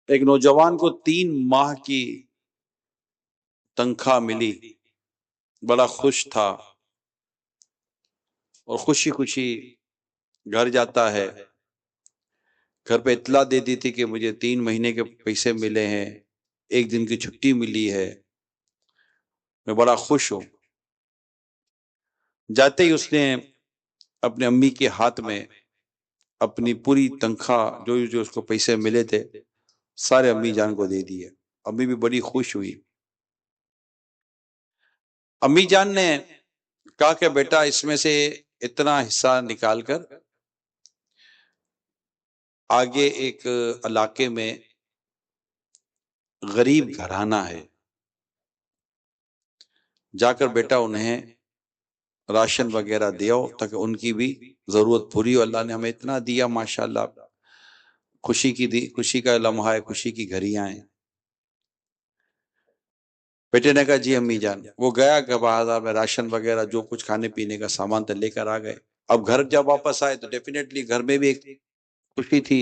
ایک نوجوان کو 3 ماہ کی تنخواہ ملی، بڑا خوش تھا اور خوشی خوشی گھر جاتا ہے، گھر پہ اطلاع دے دی تھی کہ مجھے 3 مہینے کے پیسے ملے ہیں، 1 دن کی چھٹی ملی ہے، میں بڑا خوش ہوں۔ جاتے ہی اس نے اپنے امی کے ہاتھ میں اپنی پوری تنخواہ جو اس کو پیسے ملے تھے سارے امی جان کو دے دیے۔ امی بھی بڑی خوش ہوئی۔ امی جان نے کہا کہ بیٹا اس میں سے اتنا حصہ نکال کر آگے ایک علاقے میں غریب گھرانہ ہے، جا کر بیٹا انہیں راشن وغیرہ دیو تاکہ ان کی بھی ضرورت پوری ہو۔ اللہ نے ہمیں اتنا دیا ماشاءاللہ، خوشی کا لمحہ ہے، خوشی کی گھڑیاں ہیں۔ بیٹے نے کہا جی امی جان۔ وہ گیا کہ بازار میں راشن وغیرہ جو کچھ کھانے پینے کا سامان تھا لے کر آ گئے۔ اب گھر جب واپس آئے تو ڈیفینیٹلی گھر میں بھی ایک خوشی تھی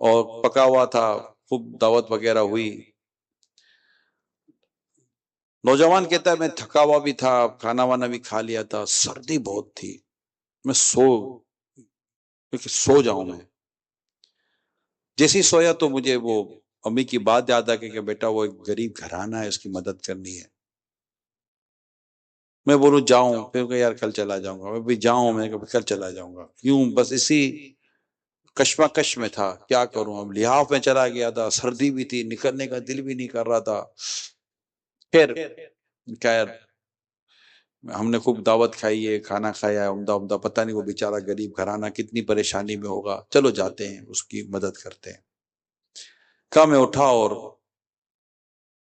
اور پکا ہوا تھا، خوب دعوت وغیرہ ہوئی۔ نوجوان کہتا ہے میں تھکا ہوا بھی تھا، کھانا وانا بھی کھا لیا تھا، سردی بہت تھی، میں سو جاؤں میں۔ جیسے ہی سویا تو مجھے وہ امی کی بات یاد آ گئی کہ بیٹا وہ ایک غریب گھرانہ ہے، اس کی مدد کرنی ہے۔ میں بولوں جاؤں، پھر کہ یار کل چلا جاؤں گا، میں بھی جاؤں، میں کہ کل چلا جاؤں گا، کیوں بس اسی کشمکش میں تھا، کیا کروں۔ اب لحاف میں چلا گیا تھا، سردی بھی تھی، نکلنے کا دل بھی نہیں کر رہا تھا۔ خیر ہم نے خوب دعوت کھائی ہے، کھانا کھایا ہے عمدہ، پتہ نہیں وہ بیچارہ غریب گھرانہ کتنی پریشانی میں ہوگا، چلو جاتے ہیں اس کی مدد کرتے ہیں۔ کہا میں اٹھا اور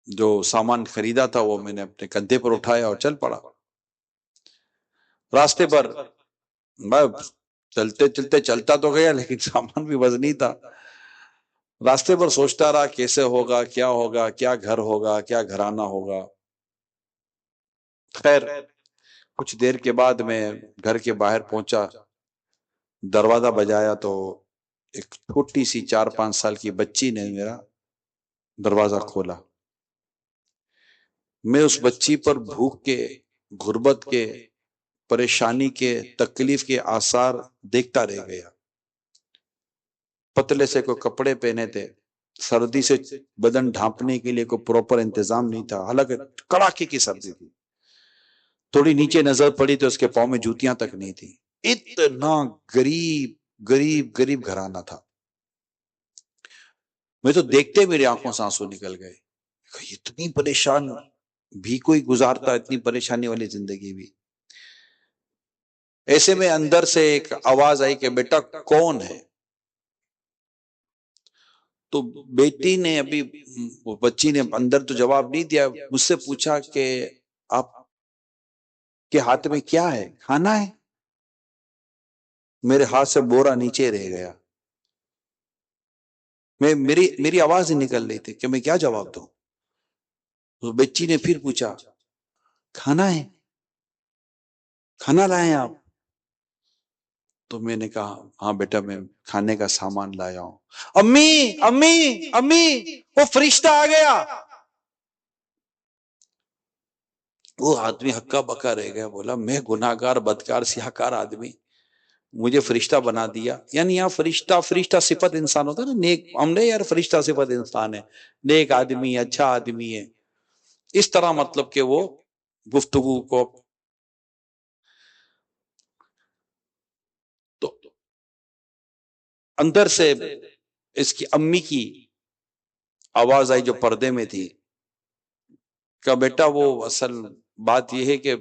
جو سامان خریدا تھا وہ میں نے اپنے کندھے پر اٹھایا اور چل پڑا۔ راستے پر میں چلتا تو گیا لیکن سامان بھی وزنی تھا۔ راستے پر سوچتا رہا کیسے ہوگا، کیا گھر ہوگا، کیا گھرانہ ہوگا۔ خیر کچھ دیر کے بعد میں گھر کے باہر پہنچا، دروازہ بجایا تو ایک چھوٹی سی 4-5 سال کی بچی نے میرا دروازہ کھولا۔ میں اس بچی پر بھوک کے، غربت کے، پریشانی کے، تکلیف کے آثار دیکھتا رہ گیا۔ پتلے سے کوئی کپڑے پہنے تھے، سردی سے بدن ڈھانپنے کے لیے کوئی پراپر انتظام نہیں تھا، حالانکہ کڑاکے کی سردی تھی۔ تھوڑی نیچے نظر پڑی تو اس کے پاؤں میں جوتیاں تک نہیں تھی۔ اتنا غریب گھرانہ تھا۔ میں تو دیکھتے میری آنکھوں سے آنسو نکل گئے، اتنی پریشان بھی کوئی گزارتا، اتنی پریشانی والی زندگی بھی۔ ایسے میں اندر سے ایک آواز آئی کہ بیٹا کون ہے؟ تو بیٹی نے ابھی، بچی نے اندر تو جواب نہیں دیا، مجھ سے پوچھا کہ آپ کے ہاتھ میں کیا ہے، کھانا ہے؟ میرے ہاتھ سے بورا نیچے رہ گیا، میری آواز ہی نکل رہی تھی کہ میں کیا جواب دوں۔ بچی نے پھر پوچھا کھانا ہے، کھانا لائیں آپ؟ تو میں نے کہا ہاں بیٹا میں کھانے کا سامان لایا ہوں۔ امی امی امی وہ فرشتہ آ گیا۔ وہ آدمی ہکا بکا رہ گیا، بولا میں گناہگار، بدکار، سیاہکار آدمی، مجھے فرشتہ بنا دیا۔ یعنی یہاں فرشتہ صفت انسان ہوتا ہے نا، نیک، ہم نے یار فرشتہ صفت انسان ہے، نیک آدمی ہے، اچھا آدمی ہے، اس طرح مطلب کہ وہ گفتگو کو۔ تو اندر سے اس کی امی کی آواز آئی جو پردے میں تھی، کہ بیٹا وہ اصل بات یہ ہے کہ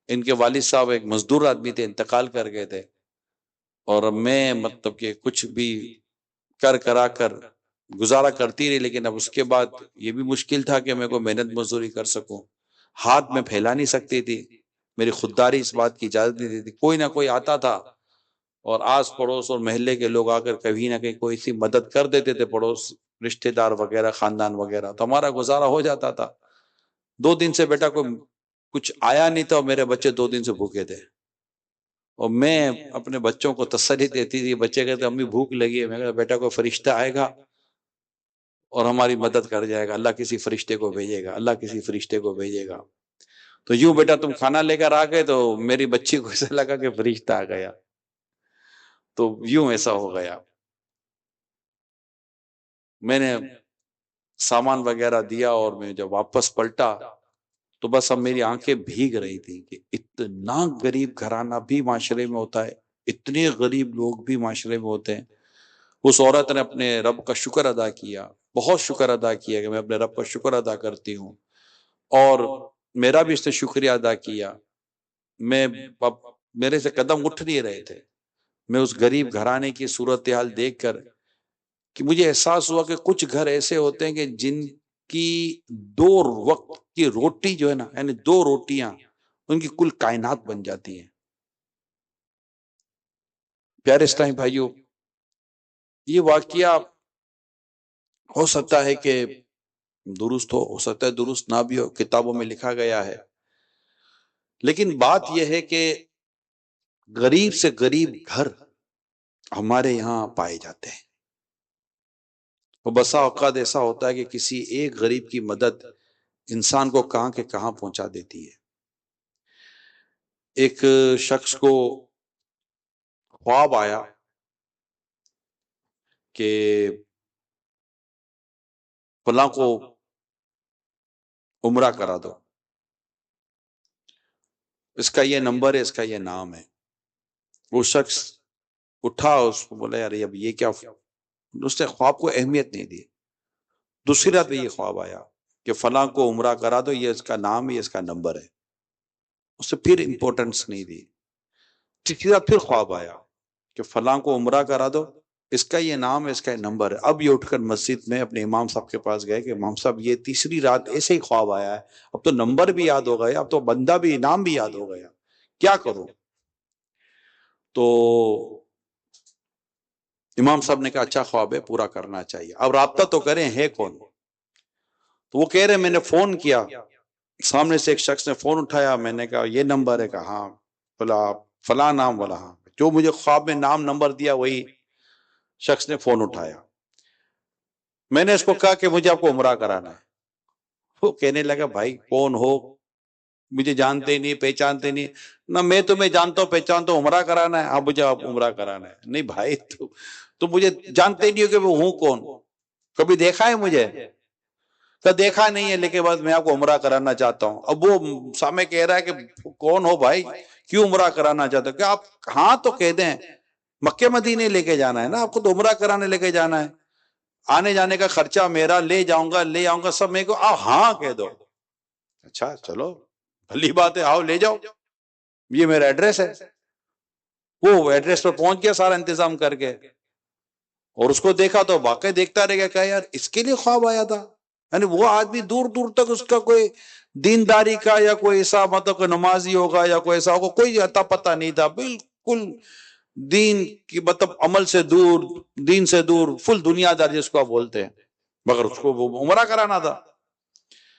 ان کے والد صاحب ایک مزدور آدمی تھے، انتقال کر گئے تھے، اور میں مطلب کہ کچھ بھی کرا کر گزارا کرتی رہی، لیکن اب اس کے بعد یہ بھی مشکل تھا کہ میں کوئی محنت مزدوری کر سکوں، ہاتھ میں پھیلا نہیں سکتی تھی، میری خودداری اس بات کی اجازت نہیں دیتی۔ کوئی نہ کوئی آتا تھا اور آس پڑوس اور محلے کے لوگ آ کر کبھی نہ کہیں کوئی سی مدد کر دیتے تھے، پڑوس رشتہ دار وغیرہ، خاندان وغیرہ، تو ہمارا گزارا ہو جاتا تھا۔ 2 دن سے بیٹا کوئی کچھ آیا نہیں تھا اور میرے بچے 2 دن سے بھوکے تھے، اور میں اپنے بچوں کو تسلی دیتی تھی۔ بچے کہتے امی بھوک لگی ہے، میں کہتا بیٹا کوئی فرشتہ آئے گا اور ہماری مدد کر جائے گا، اللہ کسی فرشتے کو بھیجے گا، اللہ کسی فرشتے کو بھیجے گا۔ تو یوں بیٹا تم کھانا لے کر آ گئے تو میری بچی کو ایسا لگا کہ فرشتہ آ گیا، تو یوں ایسا ہو گیا۔ میں نے سامان وغیرہ دیا اور میں جب واپس پلٹا تو بس اب میری آنکھیں بھیگ رہی تھی کہ اتنا غریب گھرانہ بھی معاشرے میں ہوتا ہے، اتنے غریب لوگ بھی معاشرے میں ہوتے ہیں۔ اس عورت نے اپنے رب کا شکر ادا کیا، بہت شکر ادا کیا کہ میں اپنے رب کا شکر ادا کرتی ہوں، اور میرا بھی اس نے شکریہ ادا کیا۔ میں میرے سے قدم اٹھ نہیں رہے تھے، میں اس غریب گھرانے کی صورتحال دیکھ کر کہ مجھے احساس ہوا کہ کچھ گھر ایسے ہوتے ہیں کہ جن کی 2 وقت کی روٹی جو ہے نا، یعنی 2 روٹیاں ان کی کل کائنات بن جاتی ہیں۔ پیارے اسلامی بھائیوں، یہ واقعہ ہو سکتا ہے کہ درست ہو سکتا ہے درست نہ بھی ہو، کتابوں میں لکھا گیا ہے، لیکن بات یہ ہے کہ غریب سے غریب گھر ہمارے یہاں پائے جاتے ہیں۔ وہ بسا اوقات ایسا ہوتا ہے کہ کسی ایک غریب کی مدد انسان کو کہاں کے کہاں پہنچا دیتی ہے۔ ایک شخص کو خواب آیا کہ فلاں کو عمرہ کرا دو، اس کا یہ نمبر ہے، اس کا یہ نام ہے۔ وہ شخص اٹھا، اس کو بولا یار اب یہ کیا، اس نے خواب کو اہمیت نہیں دی۔ دوسری رات میں یہ خواب آیا کہ فلاں کو عمرہ کرا دو، یہ اس کا نام ہے، یہ اس کا نمبر ہے، اس نے پھر امپورٹنس نہیں دی۔ تیسری رات پھر خواب آیا کہ فلاں کو عمرہ کرا دو، اس کا یہ نام ہے، اس کا یہ نمبر ہے۔ اب یہ اٹھ کر مسجد میں اپنے امام صاحب کے پاس گئے کہ امام صاحب یہ تیسری رات ایسے ہی خواب آیا ہے، اب تو نمبر بھی یاد ہو گیا، اب تو بندہ بھی، نام بھی یاد ہو گیا، کیا کروں؟ تو امام صاحب نے کہا اچھا خواب ہے، پورا کرنا چاہیے، اب رابطہ تو کریں، ہے کون؟ تو وہ کہہ رہے میں نے فون کیا، سامنے سے ایک شخص نے فون اٹھایا، میں نے کہا یہ نمبر ہے، کہا ہاں، بولا فلاں نام، بولا ہاں، جو مجھے خواب میں نام نمبر دیا وہی شخص نے فون اٹھایا۔ میں نے اس کو کہا کہ مجھے آپ کو عمرہ کرانا ہے۔ وہ کہنے لگا بھائی کون ہو، مجھے جانتے نہیں، پہچانتے نہیں، نہ میں تمہیں جانتا ہوں پہچانتا ہوں، عمرہ کرانا ہے؟ آپ مجھے عمرہ کرانا ہے؟ نہیں بھائی تو مجھے جانتے نہیں ہو کہ وہ ہوں کون، کبھی دیکھا ہے مجھے؟ کہ دیکھا نہیں ہے، لیکن بس میں آپ کو عمرہ کرانا چاہتا ہوں۔ اب وہ سامنے کہہ رہا ہے کہ کون ہو بھائی، کیوں عمرہ کرانا چاہتے ہو؟ کہ آپ ہاں تو کہہ دیں، مکے مدینے لے کے جانا ہے نا آپ کو، تو عمرہ کرانے لے کے جانا ہے، آنے جانے کا خرچہ میرا، لے جاؤں گا لے آؤں گا سب میرے کو، آپ ہاں کہہ دو۔ اچھا چلو بھلی بات ہے، آؤ لے جاؤ، یہ میرا ایڈریس ہے۔ وہ ایڈریس پر پہنچ گیا سارا انتظام کر کے، اور اس کو دیکھا تو واقعی دیکھتا رہ گیا کہ یار اس کے لیے خواب آیا تھا، یعنی وہ آدمی دور دور تک اس کا کوئی دینداری کا یا کوئی ایسا مطلب کہ نمازی ہوگا یا کوئی ایسا ہوگا، کوئی عطا پتہ نہیں تھا، بالکل دین کی مطلب عمل سے دور، دین سے دور، فل دنیا دار جس کو آپ بولتے ہیں، مگر اس کو وہ عمرہ کرانا تھا۔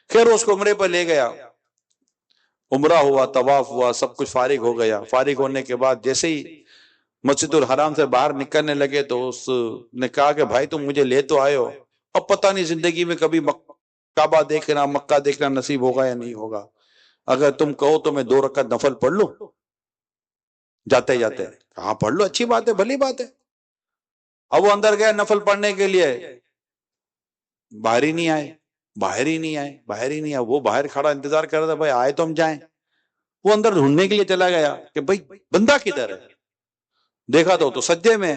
خیر اس کو عمرے پر لے گیا، عمرہ ہوا، طواف ہوا، سب کچھ فارغ ہو گیا۔ فارغ ہونے کے بعد جیسے ہی مسجد الحرام سے باہر نکلنے لگے تو اس نے کہا کہ بھائی تم مجھے لے تو آئے ہو، اب پتہ نہیں زندگی میں کبھی کعبہ دیکھنا، مکہ دیکھنا نصیب ہوگا یا نہیں ہوگا، اگر تم کہو تو میں 2 رکعت نفل پڑھ لوں جاتے جاتے۔ ہاں پڑھ لو، اچھی بات ہے، بھلی بات ہے۔ اب وہ اندر گیا نفل پڑھنے کے لیے، باہر ہی نہیں آئے، باہر ہی نہیں آئے، باہر ہی نہیں آئے۔ وہ باہر کھڑا انتظار کر رہا تھا، بھائی آئے تو ہم جائیں۔ وہ اندر ڈھونڈنے کے لیے چلا گیا کہ بھائی بندہ کدھر ہے، دیکھا تو سجدے میں۔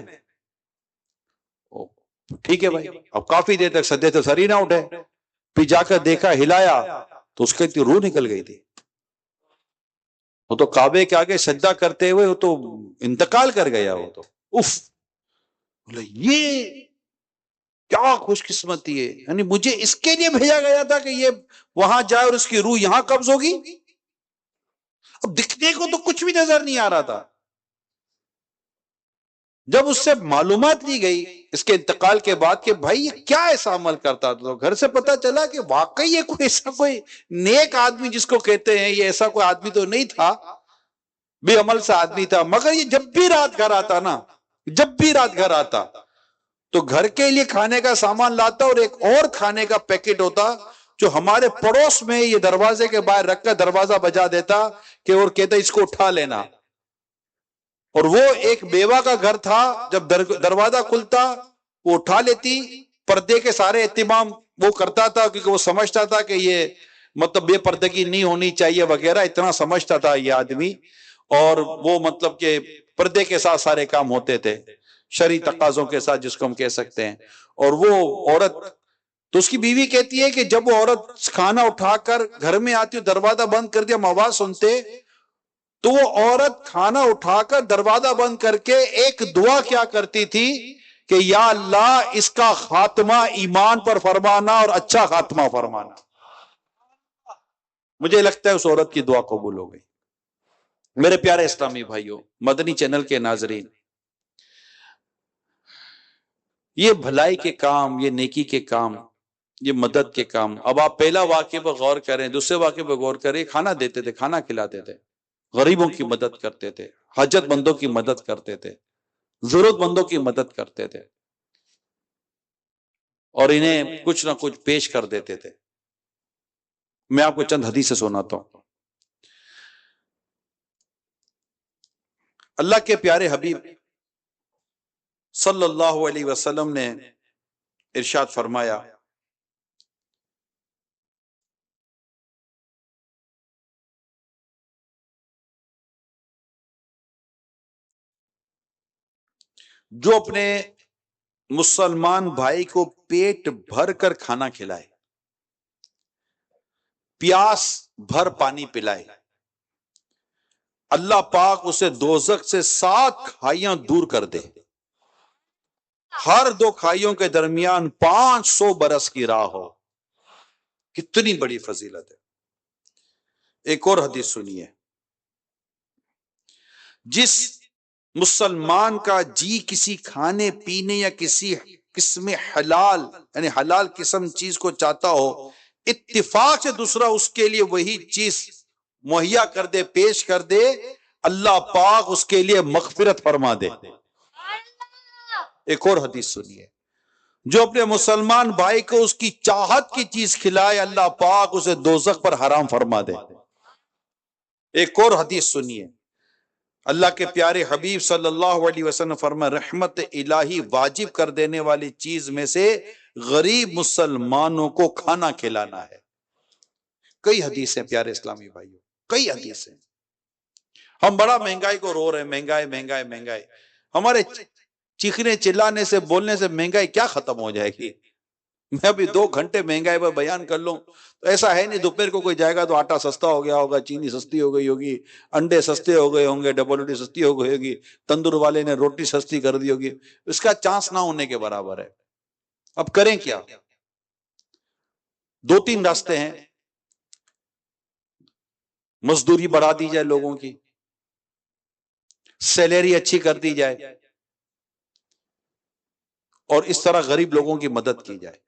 ٹھیک ہے بھائی، اب کافی دیر تک سجدے سے سر ہی نہ اٹھے، پھر جا کر دیکھا، ہلایا تو اس کی روح نکل گئی تھی۔ وہ تو کعبے کے آگے سجدہ کرتے ہوئے وہ تو انتقال کر گیا، وہ تو اف، یہ کیا خوش قسمتی ہے، یعنی مجھے اس کے لیے بھیجا گیا تھا کہ یہ وہاں جائے اور اس کی روح یہاں قبض ہوگی۔ اب دکھنے کو تو کچھ بھی نظر نہیں آ رہا تھا۔ جب اس سے معلومات لی گئی اس کے انتقال کے بعد کہ بھائی یہ کیا ایسا عمل کرتا تھا، تو گھر سے پتا چلا کہ واقعی یہ کوئی ایسا کوئی نیک آدمی جس کو کہتے ہیں، یہ ایسا کوئی آدمی تو نہیں تھا، بے عمل سا آدمی تھا، مگر یہ جب بھی رات گھر آتا نا، جب بھی رات گھر آتا تو گھر کے لیے کھانے کا سامان لاتا اور ایک اور کھانے کا پیکٹ ہوتا جو ہمارے پڑوس میں یہ دروازے کے باہر رکھ کر دروازہ بجا دیتا کہ اور کہتا اس کو اٹھا لینا. اور وہ ایک بیوہ کا گھر تھا، جب دروازہ کھلتا وہ اٹھا لیتی، پردے کے سارے اہتمام وہ کرتا تھا کیونکہ وہ سمجھتا تھا کہ یہ مطلب بے پردگی نہیں ہونی چاہیے وغیرہ، اتنا سمجھتا تھا یہ آدمی. اور وہ مطلب کہ پردے کے ساتھ سارے کام ہوتے تھے، شرعی تقاضوں کے ساتھ جس کو ہم کہہ سکتے ہیں. اور وہ عورت تو اس کی بیوی کہتی ہے کہ جب وہ عورت کھانا اٹھا کر گھر میں آتی، دروازہ بند کر دیا، ہم آواز سنتے تو وہ عورت کھانا اٹھا کر دروازہ بند کر کے ایک دعا کیا کرتی تھی کہ یا اللہ اس کا خاتمہ ایمان پر فرمانا اور اچھا خاتمہ فرمانا. مجھے لگتا ہے اس عورت کی دعا قبول ہو گئی. میرے پیارے اسلامی بھائیوں، مدنی چینل کے ناظرین، یہ بھلائی کے کام، یہ نیکی کے کام، یہ مدد کے کام. اب آپ پہلا واقعے پر غور کریں، دوسرے واقعے پر غور کریں. کھانا دیتے تھے، کھانا کھلاتے تھے، غریبوں کی مدد کرتے تھے، حاجت مندوں کی مدد کرتے تھے، ضرورت مندوں کی مدد کرتے تھے، اور انہیں کچھ نہ کچھ پیش کر دیتے تھے. میں آپ کو چند حدیثیں سناتا ہوں. اللہ کے پیارے حبیب صلی اللہ علیہ وسلم نے ارشاد فرمایا، جو اپنے مسلمان بھائی کو پیٹ بھر کر کھانا کھلائے، پیاس بھر پانی پلائے، اللہ پاک اسے دوزخ سے 7 کھائیاں دور کر دے. ہر 2 کھائیوں کے درمیان 500 برس کی راہ ہو. کتنی بڑی فضیلت ہے. ایک اور حدیث سنیے، جس مسلمان کا جی کسی کھانے پینے یا کسی قسم حلال یعنی حلال قسم چیز کو چاہتا ہو، اتفاق سے دوسرا اس کے لیے وہی چیز مہیا کر دے، پیش کر دے، اللہ پاک اس کے لیے مغفرت فرما دے. ایک اور حدیث سنیے، جو اپنے مسلمان بھائی کو اس کی چاہت کی چیز کھلائے، اللہ پاک اسے دوزخ پر حرام فرما دے. ایک اور حدیث سنیے، اللہ کے پیارے حبیب صلی اللہ علیہ وسلم فرمائے، رحمت الہی واجب کر دینے والی چیز میں سے غریب مسلمانوں کو کھانا کھلانا ہے. کئی حدیثیں پیارے اسلامی بھائیوں، کئی حدیثیں. ہم بڑا مہنگائی کو رو رہے ہیں، مہنگائی مہنگائی مہنگائی. ہمارے چیخنے چلانے سے، بولنے سے مہنگائی کیا ختم ہو جائے گی؟ میں ابھی 2 گھنٹے مہنگائی پر بیان کر لوں تو ایسا ہے نہیں دوپہر کو کوئی جائے گا تو آٹا سستا ہو گیا ہوگا، چینی سستی ہو گئی ہوگی، انڈے سستے ہو گئے ہوں گے، ڈبل روٹی سستی ہو گئی ہوگی، تندور والے نے روٹی سستی کر دی ہوگی. اس کا چانس نہ ہونے کے برابر ہے. اب کریں کیا؟ 2-3 راستے ہیں. مزدوری بڑھا دی جائے، لوگوں کی سیلری اچھی کر دی جائے، اور اس طرح غریب لوگوں کی مدد کی جائے.